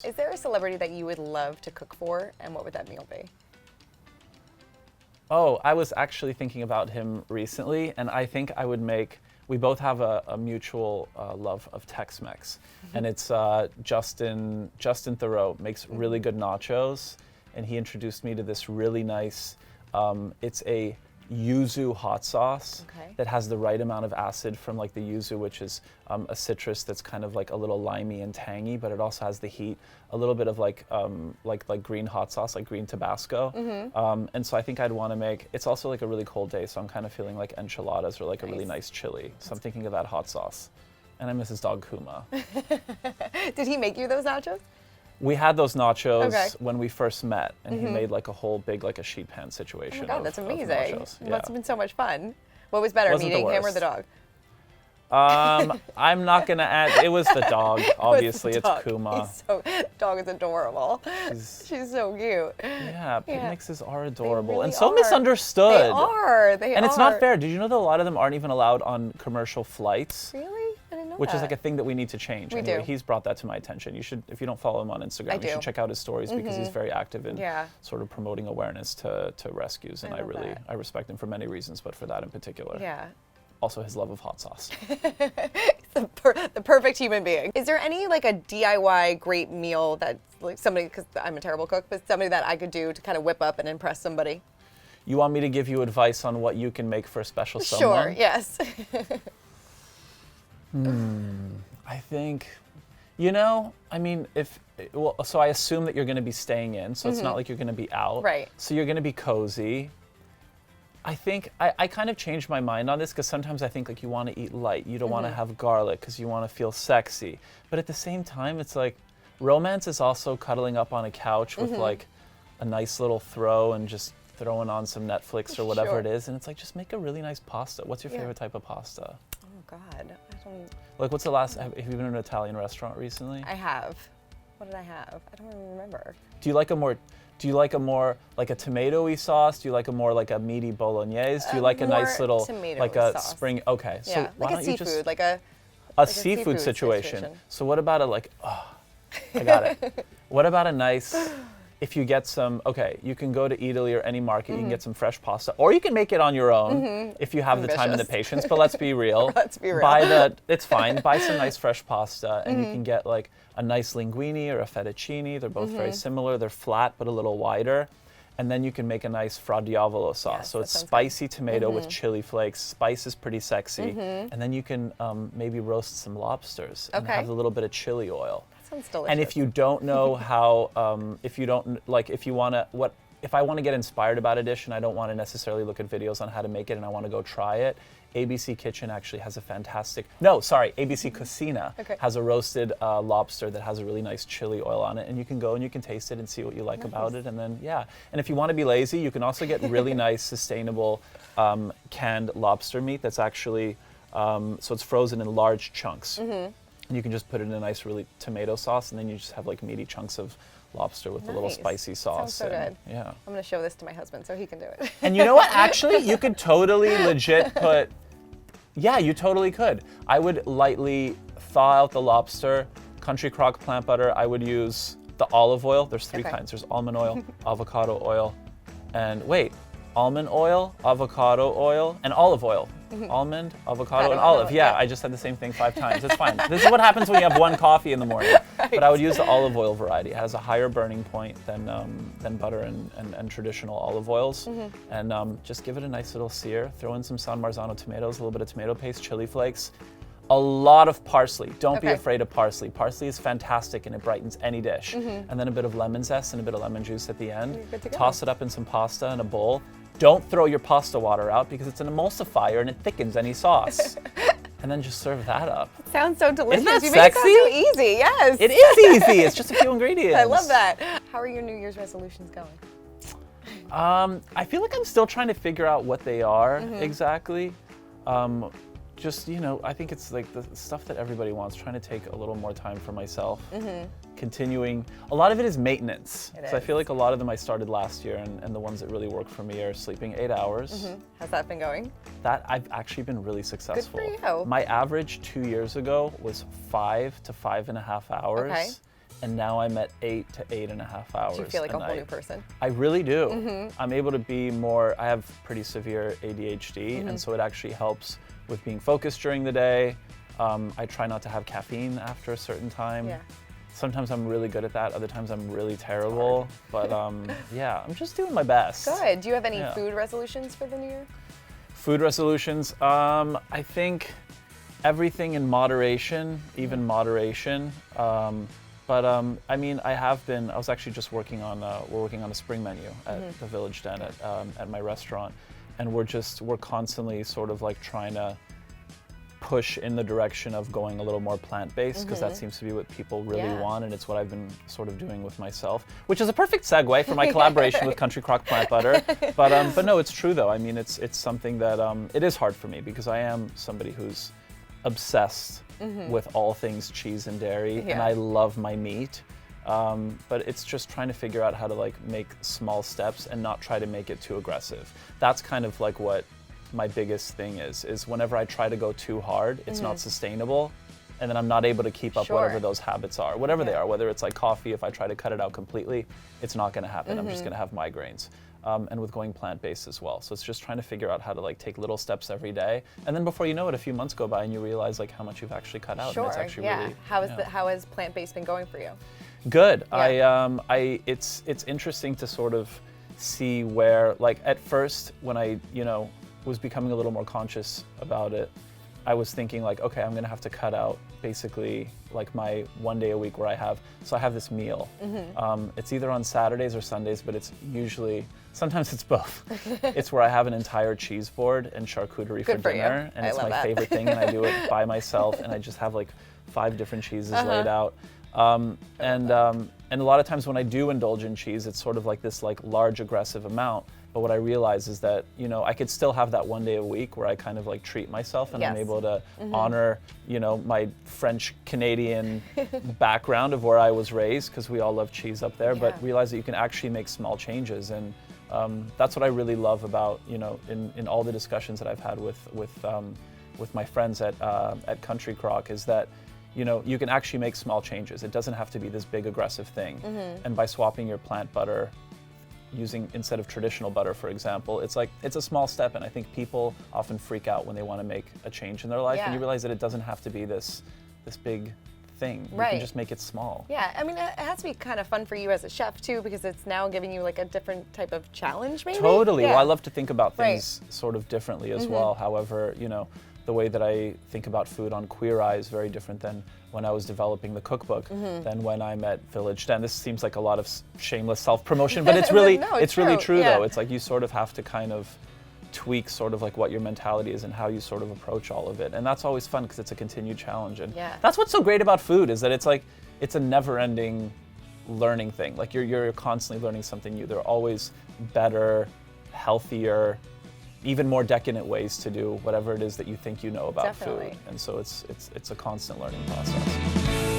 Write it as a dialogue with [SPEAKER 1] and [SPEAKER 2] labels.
[SPEAKER 1] Is there a celebrity that you would love to cook for, and what would that meal be?
[SPEAKER 2] Oh, I was actually thinking about him recently, and I think I would make. We both have a mutual love of Tex-Mex, and it's Justin Theroux makes really good nachos, and he introduced me to this really nice. It's a yuzu hot sauce that has the right amount of acid from like the yuzu, which is a citrus that's kind of like a little limey and tangy, but it also has the heat, a little bit of like green hot sauce, like green Tabasco. And so I think I'd want to make. It's also like a really cold day, so I'm kind of feeling like enchiladas or like a really nice chili. So I'm thinking of that hot sauce, and I miss his dog Kuma.
[SPEAKER 1] Did he make you those nachos?
[SPEAKER 2] We had those nachos when we first met, and he made like a whole big like a sheet pan situation.
[SPEAKER 1] Oh my God, that's amazing.
[SPEAKER 2] Nachos.
[SPEAKER 1] It must have been so much fun. What was better, meeting him or the dog?
[SPEAKER 2] I'm not gonna add. It was the dog. Obviously, it's Kuma.
[SPEAKER 1] Dog is adorable. She's so cute.
[SPEAKER 2] Yeah, pig mixes are adorable
[SPEAKER 1] really
[SPEAKER 2] and so
[SPEAKER 1] are.
[SPEAKER 2] misunderstood.
[SPEAKER 1] They are. They
[SPEAKER 2] and
[SPEAKER 1] are.
[SPEAKER 2] it's not fair. Did you know that a lot of them aren't even allowed on commercial flights?
[SPEAKER 1] Really? I didn't know
[SPEAKER 2] Which
[SPEAKER 1] that.
[SPEAKER 2] is like a thing that we need to change.
[SPEAKER 1] We
[SPEAKER 2] anyway,
[SPEAKER 1] do.
[SPEAKER 2] He's brought that to my attention. You should, if you don't follow him on Instagram, you should check out his stories because he's very active in sort of promoting awareness to rescues. And I respect him for many reasons, but for that in particular.
[SPEAKER 1] Yeah.
[SPEAKER 2] Also his love of hot sauce.
[SPEAKER 1] the perfect human being. Is there any like a DIY great meal that like somebody, because I'm a terrible cook, but somebody that I could do to kind of whip up and impress somebody?
[SPEAKER 2] You want me to give you advice on what you can make for a special someone?
[SPEAKER 1] Sure, yes.
[SPEAKER 2] I think, I mean, so I assume that you're going to be staying in, so it's not like you're going to be out.
[SPEAKER 1] Right.
[SPEAKER 2] So you're going to be cozy. I think I kind of changed my mind on this because sometimes I think like you want to eat light. You don't want to have garlic because you want to feel sexy. But at the same time, it's like romance is also cuddling up on a couch with like a nice little throw and just throwing on some Netflix or whatever it is. And it's like, just make a really nice pasta. What's your favorite type of pasta?
[SPEAKER 1] Oh God, I don't.
[SPEAKER 2] Like, what's the last? Have you been to an Italian restaurant recently?
[SPEAKER 1] I have. What did I have? I don't even remember.
[SPEAKER 2] Do you like a more like a tomatoey sauce? Do you like a more like a meaty bolognese? Do you like a nice little like a
[SPEAKER 1] sauce.
[SPEAKER 2] spring? Okay, so
[SPEAKER 1] Yeah,
[SPEAKER 2] why
[SPEAKER 1] like
[SPEAKER 2] don't
[SPEAKER 1] a
[SPEAKER 2] you
[SPEAKER 1] seafood,
[SPEAKER 2] just
[SPEAKER 1] like a
[SPEAKER 2] seafood situation. So what about I got it. What about a nice? If you get some, you can go to Italy or any market, you can get some fresh pasta, or you can make it on your own if you have the time and the patience, but let's be real. It's fine, buy some nice fresh pasta, and you can get like a nice linguine or a fettuccine. They're both very similar. They're flat, but a little wider. And then you can make a nice fra diavolo sauce.
[SPEAKER 1] Yes,
[SPEAKER 2] so it's spicy tomato with chili flakes. Spice is pretty sexy. And then you can maybe roast some lobsters and have a little bit of chili oil.
[SPEAKER 1] Sounds delicious.
[SPEAKER 2] And if you don't know how, if I want to get inspired about a dish and I don't want to necessarily look at videos on how to make it and I want to go try it, ABC Kitchen actually has ABC Cucina has a roasted lobster that has a really nice chili oil on it, and you can go and you can taste it and see what you like about it, and then and if you want to be lazy, you can also get really nice sustainable canned lobster meat that's actually so it's frozen in large chunks. And you can just put it in a nice, really tomato sauce, and then you just have like meaty chunks of lobster with a little spicy sauce.
[SPEAKER 1] Sounds so good.
[SPEAKER 2] Yeah.
[SPEAKER 1] I'm gonna show this to my husband so he can do it.
[SPEAKER 2] And you know what? Actually, you could totally legit put. Yeah, you totally could. I would lightly thaw out the lobster, country crock plant butter. I would use the olive oil. There's three kinds. There's almond oil, avocado oil, and almond oil, avocado oil, and olive oil. Almond, avocado, and olive. Yeah, I just said the same thing 5 times. It's fine. This is what happens when you have one coffee in the morning. But I would use the olive oil variety. It has a higher burning point than butter and traditional olive oils. And just give it a nice little sear. Throw in some San Marzano tomatoes, a little bit of tomato paste, chili flakes, a lot of parsley. Don't be afraid of parsley. Parsley is fantastic and it brightens any dish. And then a bit of lemon zest and a bit of lemon juice at the end. Toss it up in some pasta in a bowl. Don't throw your pasta water out because it's an emulsifier and it thickens any sauce. And then just serve that up.
[SPEAKER 1] It sounds so delicious.
[SPEAKER 2] Isn't that
[SPEAKER 1] you
[SPEAKER 2] sexy?
[SPEAKER 1] make it sound so easy, yes.
[SPEAKER 2] It is easy. It's just a few ingredients.
[SPEAKER 1] I love that. How are your New Year's resolutions going?
[SPEAKER 2] I feel like I'm still trying to figure out what they are exactly. Just, I think it's like the stuff that everybody wants, trying to take a little more time for myself. Continuing, a lot of it is maintenance. So I feel like a lot of them I started last year, and the ones that really work for me are sleeping 8 hours.
[SPEAKER 1] How's that been going?
[SPEAKER 2] That I've actually been really successful.
[SPEAKER 1] Good for you.
[SPEAKER 2] My average 2 years ago was 5 to 5.5 hours. and now I'm at 8 to 8.5 hours.
[SPEAKER 1] Do you feel like a
[SPEAKER 2] and
[SPEAKER 1] whole new person?
[SPEAKER 2] I really do. I'm able to be more, I have pretty severe ADHD, and so it actually helps with being focused during the day. I try not to have caffeine after a certain time.
[SPEAKER 1] Yeah.
[SPEAKER 2] Sometimes I'm really good at that, other times I'm really terrible. But yeah, I'm just doing my best.
[SPEAKER 1] Good. Do you have any
[SPEAKER 2] Yeah.
[SPEAKER 1] food resolutions for the new year?
[SPEAKER 2] Food resolutions, I think everything in moderation, even moderation. But I mean, I was actually just working on, we're working on a spring menu at the Village Den at my restaurant. And we're constantly sort of like trying to push in the direction of going a little more plant-based, because that seems to be what people really want, and it's what I've been sort of doing with myself, which is a perfect segue for my collaboration with Country Crock Plant Butter. But no, it's true though. I mean, it's something that it is hard for me, because I am somebody who's obsessed with all things cheese and dairy, and I love my meat. But it's just trying to figure out how to like make small steps and not try to make it too aggressive. That's kind of like what my biggest thing is whenever I try to go too hard, it's not sustainable, and then I'm not able to keep up whatever those habits are, whatever they are, whether it's like coffee. If I try to cut it out completely, it's not going to happen. I'm just going to have migraines. And with going plant-based as well. So it's just trying to figure out how to like take little steps every day, and then before you know it, a few months go by and you realize like how much you've actually cut out.
[SPEAKER 1] Sure.
[SPEAKER 2] And it's actually really,
[SPEAKER 1] How has plant-based been going for you?
[SPEAKER 2] Good.
[SPEAKER 1] Yeah.
[SPEAKER 2] It's interesting to sort of see where, like, at first when I was becoming a little more conscious about it, I was thinking like, okay, I'm gonna have to cut out basically like my 1 day a week where I have this meal. It's either on Saturdays or Sundays, but it's usually, sometimes it's both. It's where I have an entire cheese board and charcuterie for dinner, and it's my favorite thing, and I do it by myself, and I just have like 5 different cheeses laid out. And a lot of times when I do indulge in cheese, it's sort of like this like large aggressive amount. But what I realize is that, I could still have that 1 day a week where I kind of like treat myself, and I'm able to honor, my French Canadian background of where I was raised, because we all love cheese up there, but realize that you can actually make small changes. And that's what I really love about, in all the discussions that I've had with my friends at Country Crock, is that you can actually make small changes. It doesn't have to be this big aggressive thing. And by swapping your plant butter, using instead of traditional butter, for example, it's a small step, and I think people often freak out when they want to make a change in their life, and you realize that it doesn't have to be this big thing. You can just make it small.
[SPEAKER 1] Yeah, I mean, it has to be kind of fun for you as a chef too, because it's now giving you like a different type of challenge, maybe?
[SPEAKER 2] Totally. Well, I love to think about things sort of differently as well. However, the way that I think about food on Queer Eye is very different than when I was developing the cookbook, than when I'm at Village Den. This seems like a lot of shameless self-promotion, but it's really, it's really true though. It's like you sort of have to kind of tweak sort of like what your mentality is and how you sort of approach all of it. And that's always fun, because it's a continued challenge. And that's what's so great about food, is that it's a never-ending learning thing. Like you're constantly learning something new. There are always better, healthier, even more decadent ways to do whatever it is that you think you know about food. And so it's a constant learning process.